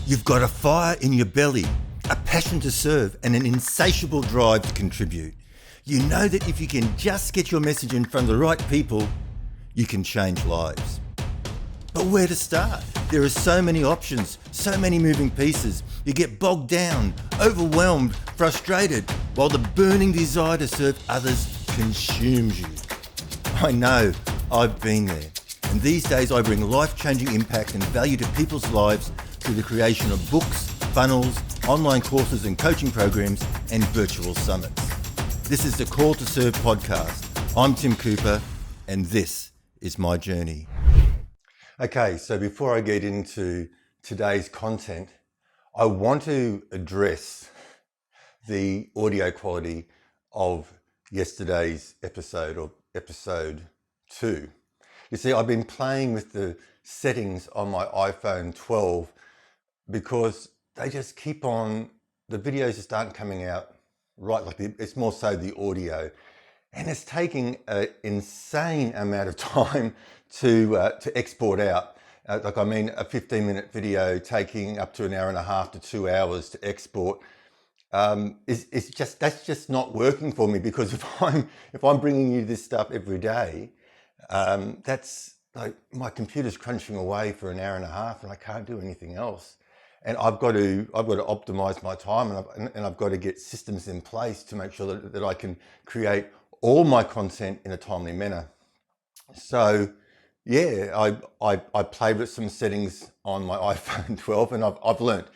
You've got a fire in your belly, a passion to serve, and an insatiable drive to contribute. You know that if you can just get your message in front of the right people, you can change lives. But where to start? There are so many options, so many moving pieces. You get bogged down, overwhelmed, frustrated, while the burning desire to serve others consumes you. I know, I've been there. And these days I bring life-changing impact and value to people's lives through the creation of books, funnels, online courses and coaching programs, and virtual summits. This is the Call to Serve podcast. I'm Tim Cooper, and this is my journey. Okay, so before I get into today's content, I want to address the audio quality of yesterday's episode, or episode 2. You see, I've been playing with the settings on my iPhone 12 because they just keep on, the videos just aren't coming out right, like it's more so the audio. And it's taking an insane amount of time to export out. A 15-minute video taking up to an hour and a half to 2 hours to export. That's just not working for me, because if I'm bringing you this stuff every day, that's like my computer's crunching away for an hour and a half, and I can't do anything else. And I've got to optimize my time, and I've got to get systems in place to make sure that I can create all my content in a timely manner. So yeah, I played with some settings on my iPhone 12, and I've learnt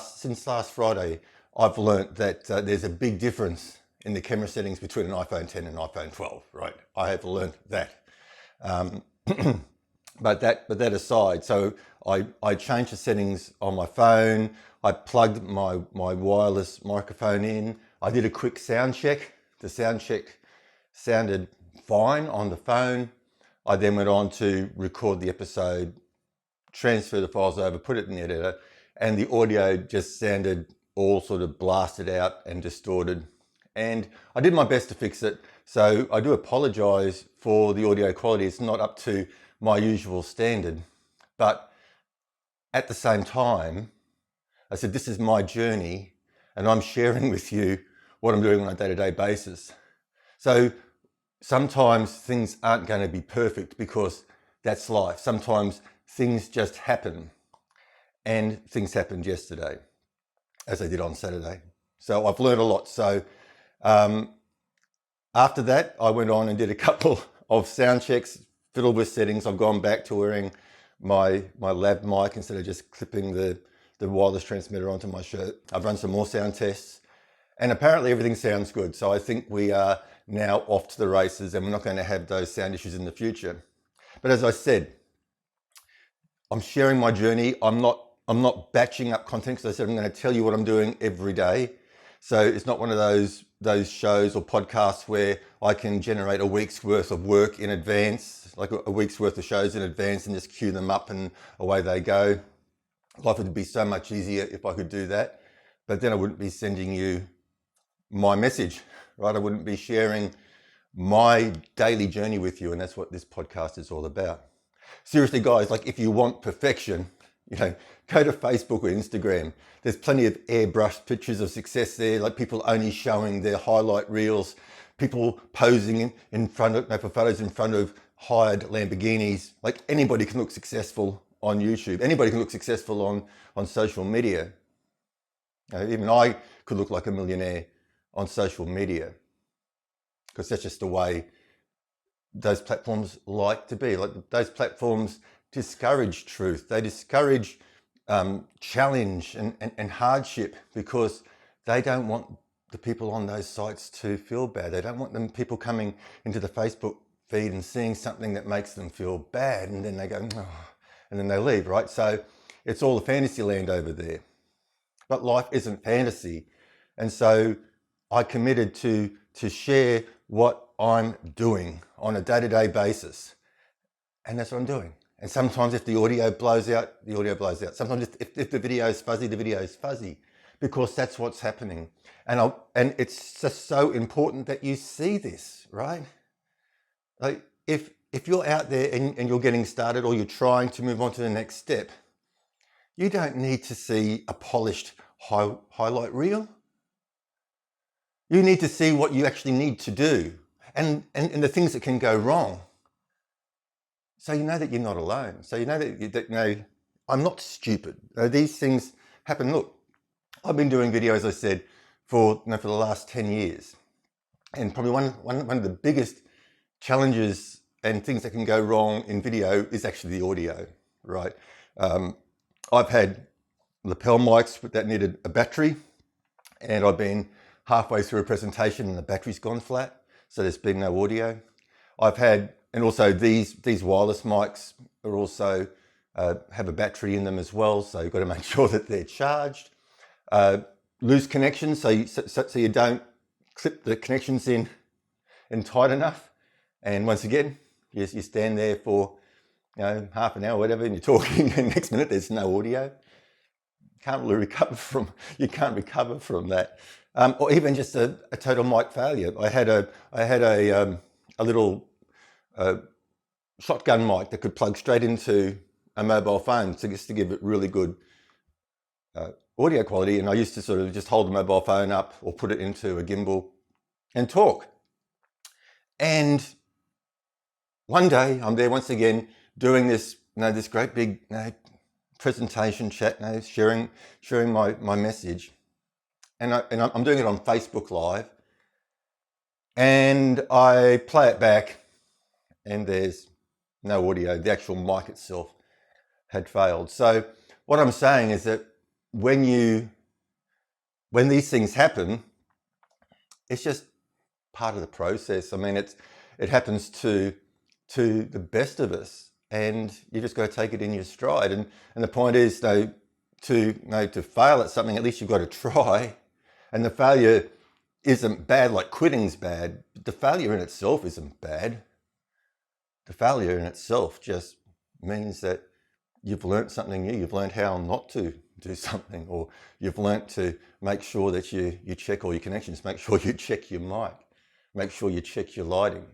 since last Friday, I've learnt that there's a big difference in the camera settings between an iPhone 10 and an iPhone 12, right? I have learnt that. But that aside, so I changed the settings on my phone. I plugged my wireless microphone in. I did a quick sound check. The sound check sounded fine on the phone. I then went on to record the episode, transfer the files over, put it in the editor, and the audio just sounded all sort of blasted out and distorted. And I did my best to fix it. So I do apologize for the audio quality. It's not up to my usual standard. But at the same time, I said, this is my journey, and I'm sharing with you what I'm doing on a day-to-day basis. So sometimes things aren't going to be perfect, because that's life. Sometimes things just happen, and things happened yesterday, as they did on Saturday. So I've learned a lot. So after that, I went on and did a couple of sound checks, fiddled with settings. I've gone back to wearing my lav mic instead of just clipping the wireless transmitter onto my shirt. I've run some more sound tests, and apparently everything sounds good. So I think we are now off to the races, and we're not going to have those sound issues in the future. But as I said, I'm sharing my journey. I'm not batching up content, because I said I'm going to tell you what I'm doing every day. So it's not one of those shows or podcasts where I can generate a week's worth of work in advance, like a week's worth of shows in advance, and just queue them up and away they go. Life would be so much easier if I could do that, but then I wouldn't be sending you my message, right? I wouldn't be sharing my daily journey with you, and that's what this podcast is all about. Seriously, guys, like if you want perfection, go to Facebook or Instagram. There's plenty of airbrushed pictures of success there, like people only showing their highlight reels, people posing in front of, for photos in front of hired Lamborghinis. Like anybody can look successful on YouTube. Anybody can look successful on social media. Even I could look like a millionaire on social media, because that's just the way those platforms like to be. Like those platforms discourage truth. They discourage challenge and hardship, because they don't want the people on those sites to feel bad. They don't want people coming into the Facebook feed and seeing something that makes them feel bad, and then they go, oh, and then they leave, right? So it's all a fantasy land over there. But life isn't fantasy. And so I committed to share what I'm doing on a day-to-day basis. And that's what I'm doing. And sometimes if the audio blows out, the audio blows out. Sometimes if the video is fuzzy, the video is fuzzy, because that's what's happening. And it's just so important that you see this, right? Like if you're out there and you're getting started, or you're trying to move on to the next step, You don't need to see a polished highlight reel. You need to see what you actually need to do and the things that can go wrong. So you know that you're not alone. So you know that I'm not stupid. These things happen. Look, I've been doing video, as I said, for the last 10 years. And probably one of the biggest challenges and things that can go wrong in video is actually the audio, right? I've had lapel mics that needed a battery, and I've been halfway through a presentation and the battery's gone flat, so there's been no audio. I've had, and also these wireless mics are also have a battery in them as well, so you've got to make sure that they're charged. Loose connections, so you don't clip the connections in tight enough. And once again, you stand there for half an hour, whatever, and you're talking, and next minute there's no audio. You can't recover from that. Or even just a total mic failure. I had a little shotgun mic that could plug straight into a mobile phone, so just to give it really good audio quality. And I used to sort of just hold the mobile phone up or put it into a gimbal and talk. And one day I'm there once again doing this, this great big presentation chat, sharing my message, and I'm doing it on Facebook Live, and I play it back, and there's no audio. The actual mic itself had failed. So what I'm saying is that when these things happen, it's just part of the process. I mean, it happens to the best of us, and you just got to take it in your stride. And the point is, to fail at something, at least you've got to try. And the failure isn't bad, like quitting's bad. The failure in itself isn't bad. The failure in itself just means that you've learned something new. You've learned how not to do something, or you've learned to make sure that you check all your connections, make sure you check your mic, make sure you check your lighting.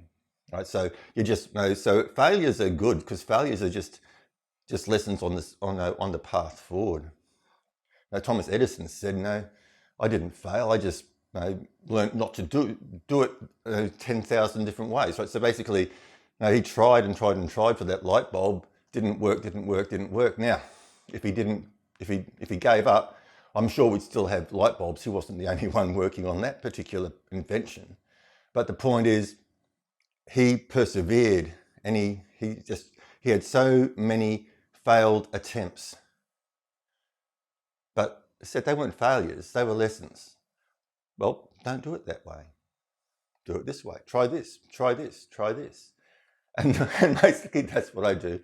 Right, so you just so failures are good, because failures are just lessons on the path forward. Now, Thomas Edison said, "No, I didn't fail. I just learned not to do it 10,000 different ways." Right, so basically, he tried and tried and tried for that light bulb. Didn't work. Now, if he gave up, I'm sure we'd still have light bulbs. He wasn't the only one working on that particular invention. But the point is, he persevered, and he had so many failed attempts, but said they weren't failures, they were lessons. Well, don't do it that way. Do it this way. Try this, try this, try this. And basically that's what I do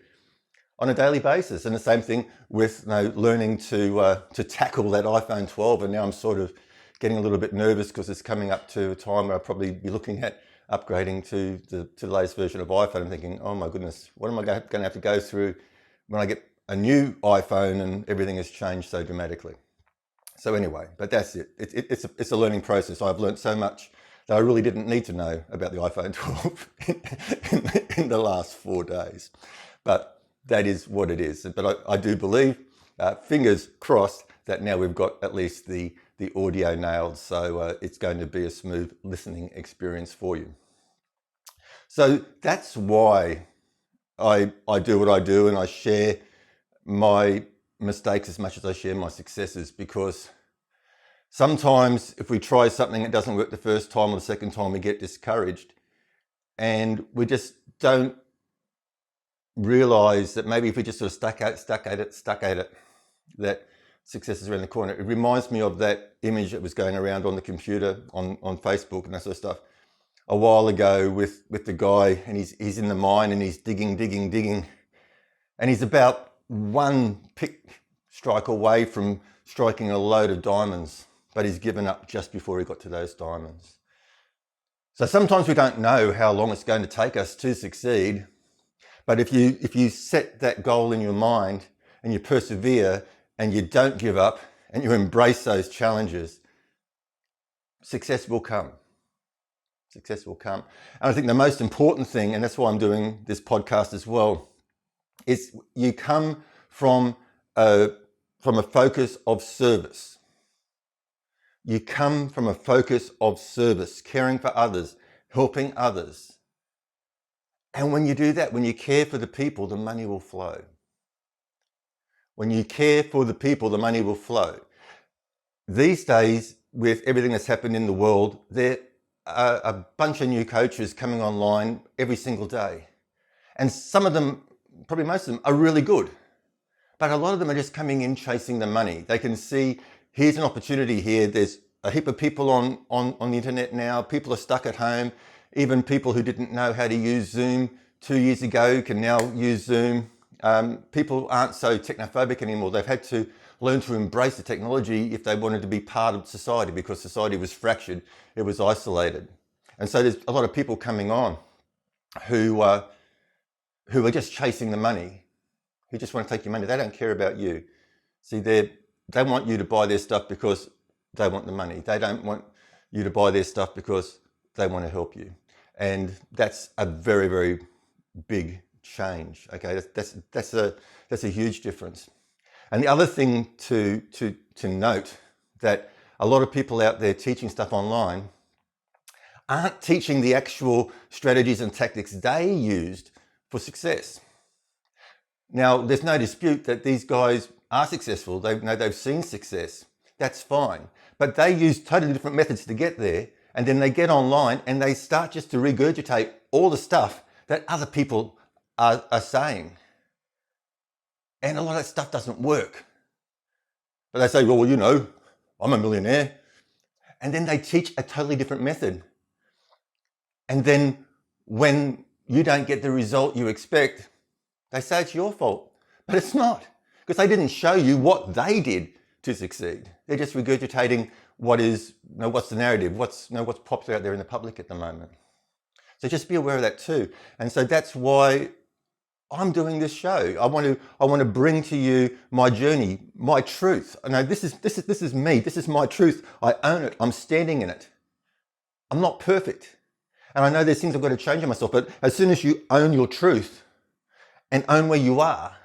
on a daily basis. And the same thing with learning to tackle that iPhone 12. And now I'm sort of getting a little bit nervous, because it's coming up to a time where I'll probably be looking at upgrading to the latest version of iPhone. I'm thinking, oh my goodness, what am I going to have to go through when I get a new iPhone and everything has changed so dramatically? So anyway, but that's it. It's a learning process. I've learned so much that I really didn't need to know about the iPhone 12 in the last 4 days. But that is what it is. But I do believe, fingers crossed, that now we've got at least the audio nailed, so it's going to be a smooth listening experience for you. So that's why I do what I do, and I share my mistakes as much as I share my successes, because sometimes if we try something, it doesn't work the first time or the second time, we get discouraged, and we just don't realize that maybe if we just sort of stuck at it, that success is around the corner. It reminds me of that image that was going around on the computer, on Facebook and that sort of stuff, a while ago with the guy, and he's in the mine and he's digging, and he's about one pick strike away from striking a load of diamonds, but he's given up just before he got to those diamonds. So sometimes we don't know how long it's going to take us to succeed, but if you set that goal in your mind and you persevere and you don't give up and you embrace those challenges, success will come. Success will come. And I think the most important thing, and that's why I'm doing this podcast as well, is you come from a from a focus of service. You come from a focus of service, caring for others, helping others. And when you do that, when you care for the people, the money will flow. When you care for the people, the money will flow. These days, with everything that's happened in the world, there are a bunch of new coaches coming online every single day. And some of them, probably most of them, are really good. But a lot of them are just coming in chasing the money. They can see, here's an opportunity here. There's a heap of people on the internet now. People are stuck at home. Even people who didn't know how to use Zoom 2 years ago can now use Zoom. People aren't so technophobic anymore. They've had to learn to embrace the technology if they wanted to be part of society, because society was fractured, it was isolated. And so there's a lot of people coming on who are just chasing the money, who just want to take your money. They don't care about you. See, they want you to buy their stuff because they want the money. They don't want you to buy their stuff because they want to help you. And that's a very, very big change. Okay, that's a huge difference. And the other thing to note, that a lot of people out there teaching stuff online aren't teaching the actual strategies and tactics they used for success. Now, there's no dispute that these guys are successful. They've seen success. That's fine. But they use totally different methods to get there. And then they get online and they start just to regurgitate all the stuff that other people are saying. And a lot of that stuff doesn't work. But they say, well, you know, I'm a millionaire. And then they teach a totally different method. And then when you don't get the result you expect, they say it's your fault. But it's not, because they didn't show you what they did to succeed. They're just regurgitating what's the narrative, what's popular out there in the public at the moment. So just be aware of that too. And so that's why I'm doing this show. I want to bring to you my journey, my truth. No, this is me. This is my truth. I own it. I'm standing in it. I'm not perfect. And I know there's things I've got to change in myself, but as soon as you own your truth and own where you are,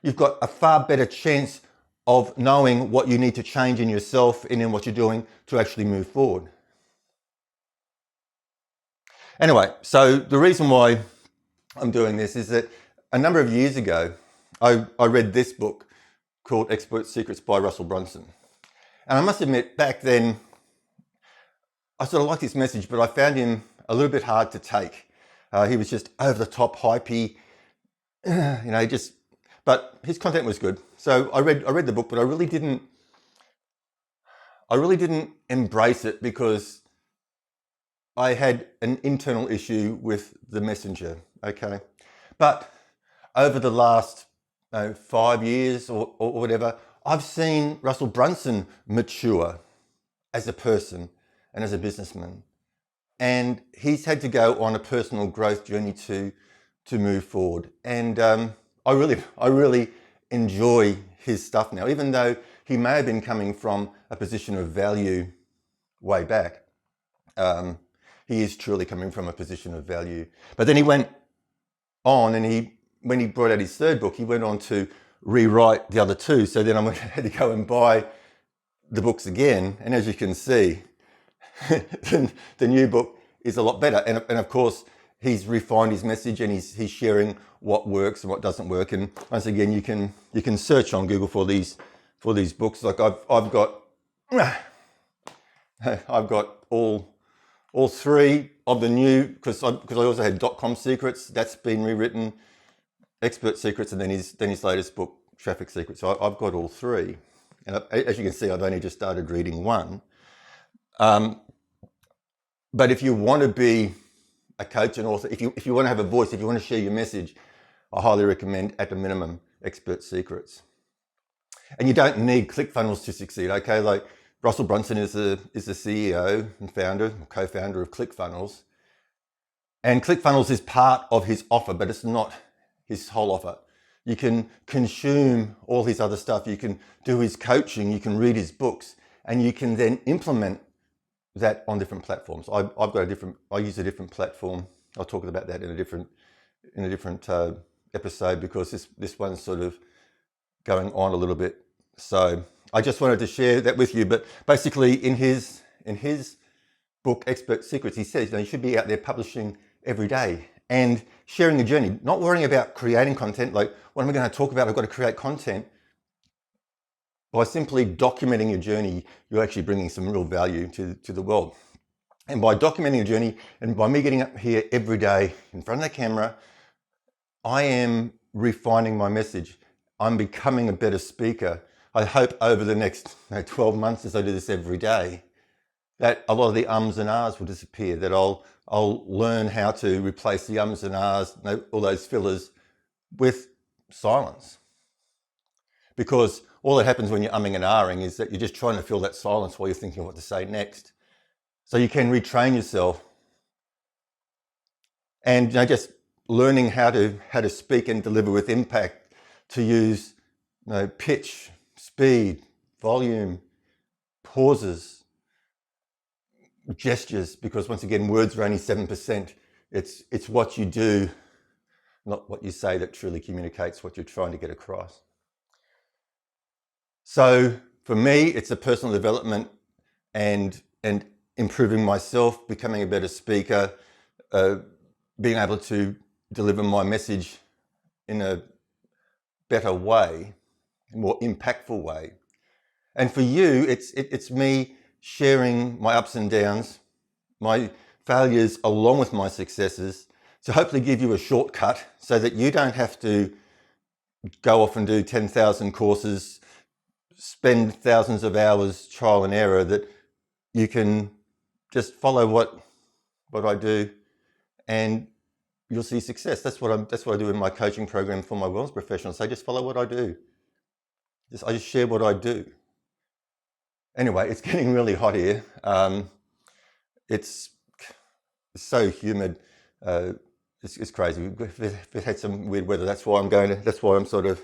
you've got a far better chance of knowing what you need to change in yourself and in what you're doing to actually move forward. Anyway, so the reason why I'm doing this is that a number of years ago, I read this book called Expert Secrets by Russell Brunson. And I must admit, back then, I sort of liked his message, but I found him a little bit hard to take. He was just over the top, hypey, but his content was good. So I read the book, but I really didn't embrace it because I had an internal issue with the messenger, okay? But over the last 5 years or whatever, I've seen Russell Brunson mature as a person and as a businessman. And he's had to go on a personal growth journey to move forward. And I really enjoy his stuff now, even though he may have been coming from a position of value way back. He is truly coming from a position of value. But then he went on, and when he brought out his third book, he went on to rewrite the other two. So then I had to go and buy the books again. And as you can see, the new book is a lot better. And of course, he's refined his message, and he's sharing what works and what doesn't work. And once again, you can search on Google for these books. Like I've got all three of the new, because I also had .com Secrets, that's been rewritten, Expert Secrets, and then his latest book, Traffic Secrets. So I've got all three. And as you can see, I've only just started reading one. But if you want to be a coach and author, if you want to have a voice, if you want to share your message, I highly recommend, at the minimum, Expert Secrets. And you don't need ClickFunnels to succeed, okay? Like Russell Brunson is the CEO and founder, co-founder of ClickFunnels. And ClickFunnels is part of his offer, but it's not his whole offer. You can consume all his other stuff. You can do his coaching, you can read his books, and you can then implement that on different platforms. I use a different platform. I'll talk about that in a different episode, because this one's sort of going on a little bit So I just wanted to share that with you. But basically, in his book, Expert Secrets, he says, you should be out there publishing every day and sharing the journey, not worrying about creating content. Like, what am I going to talk about? I've got to create content. By simply documenting your journey, you're actually bringing some real value to the world. And by documenting your journey, and by me getting up here every day in front of the camera, I am refining my message. I'm becoming a better speaker. I hope over the next 12 months, as I do this every day, that a lot of the ums and ahs will disappear, that I'll learn how to replace the ums and ahs, all those fillers, with silence. Because all that happens when you're umming and ahhing is that you're just trying to fill that silence while you're thinking what to say next. So you can retrain yourself. And just learning how to speak and deliver with impact, to use pitch, speed, volume, pauses, gestures, because once again, words are only 7%. It's what you do, not what you say, that truly communicates what you're trying to get across. So for me, it's a personal development and improving myself, becoming a better speaker, being able to deliver my message in a better way, a more impactful way. And for you, it's me sharing my ups and downs, my failures along with my successes, to hopefully give you a shortcut so that you don't have to go off and do 10,000 courses, spend thousands of hours trial and error, that you can just follow what I do and you'll see success. That's what I do in my coaching program for my wellness professionals. I just follow what I do. I just share what I do. Anyway, it's getting really hot here. It's so humid. It's crazy. We've had some weird weather. That's why I'm sort of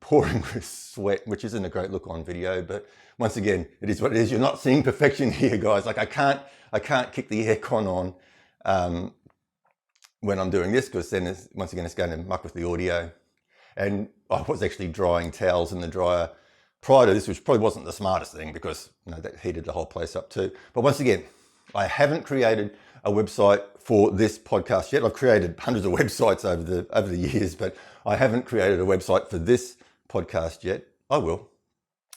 pouring with sweat, which isn't a great look on video, but once again, it is what it is. You're not seeing perfection here, guys. Like, I can't kick the aircon on when I'm doing this, because then once again it's going to muck with the audio. And I was actually drying towels in the dryer prior to this, which probably wasn't the smartest thing, because that heated the whole place up too. But once again, I haven't created a website for this podcast yet. I've created hundreds of websites over the years, but I haven't created a website for this podcast yet. I will.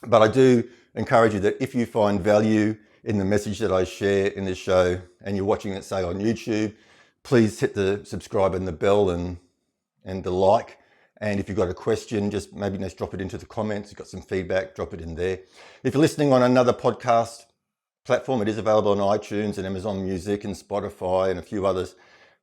But I do encourage you that if you find value in the message that I share in this show, and you're watching it, say, on YouTube, please hit the subscribe and the bell and the like. And if you've got a question, just drop it into the comments. You've got some feedback, drop it in there. If you're listening on another podcast platform, it is available on iTunes and Amazon Music and Spotify and a few others.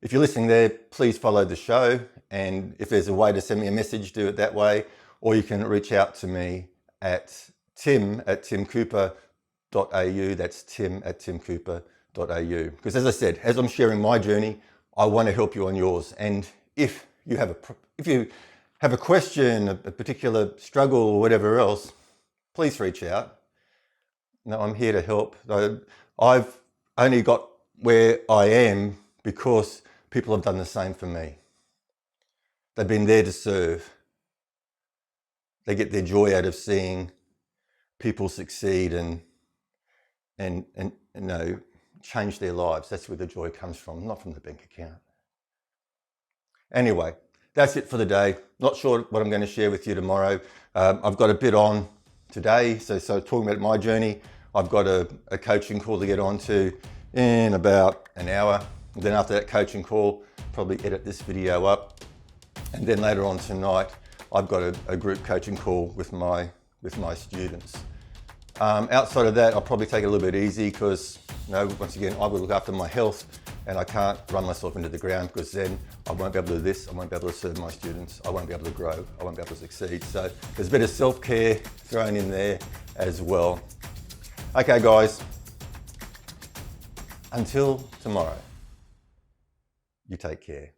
If you're listening there, please follow the show. And if there's a way to send me a message, do it that way. Or you can reach out to me at tim@timcooper.au. That's tim@timcooper.au. Because as I said, as I'm sharing my journey, I want to help you on yours. And if you have a question, a particular struggle, or whatever else, please reach out. I'm here to help. I've only got where I am because people have done the same for me. They've been there to serve. They get their joy out of seeing people succeed and change their lives. That's where the joy comes from, not from the bank account. Anyway, that's it for the day. Not sure what I'm going to share with you tomorrow. I've got a bit on today. So talking about my journey, I've got a coaching call to get on to in about an hour. And then after that coaching call, probably edit this video up. And then later on tonight, I've got a group coaching call with my students. Outside of that, I'll probably take it a little bit easy, because once again, I will look after my health, and I can't run myself into the ground, because then I won't be able to do this. I won't be able to serve my students. I won't be able to grow. I won't be able to succeed. So there's a bit of self-care thrown in there as well. Okay, guys, until tomorrow, you take care.